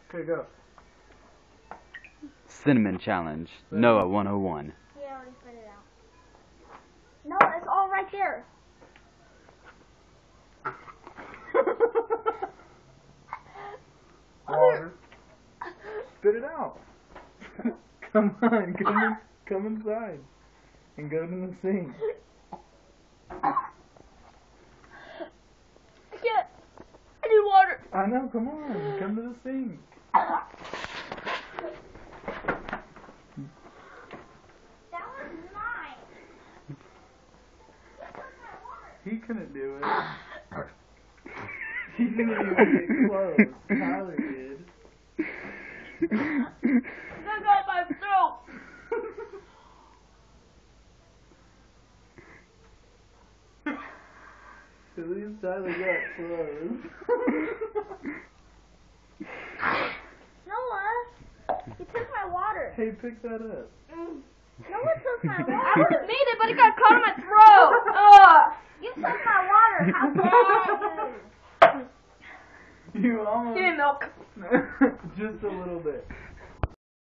Okay, go. Cinnamon challenge. Noah 101. He already spit it out. No, it's all right there. Water. Spit it out. Come on, come inside. And go to the sink. I can't. I need water. I know, come on. Come to the sink. That was mine. He couldn't do it. He didn't even get close. Tyler did. That got my throat. At least Tyler got close. Noah, you took my water. Hey, pick that up. Noah took my water. I would have made it, but it got caught in my throat. Ugh. You took my water. How dare you? You almost. Give me milk. Just a little bit.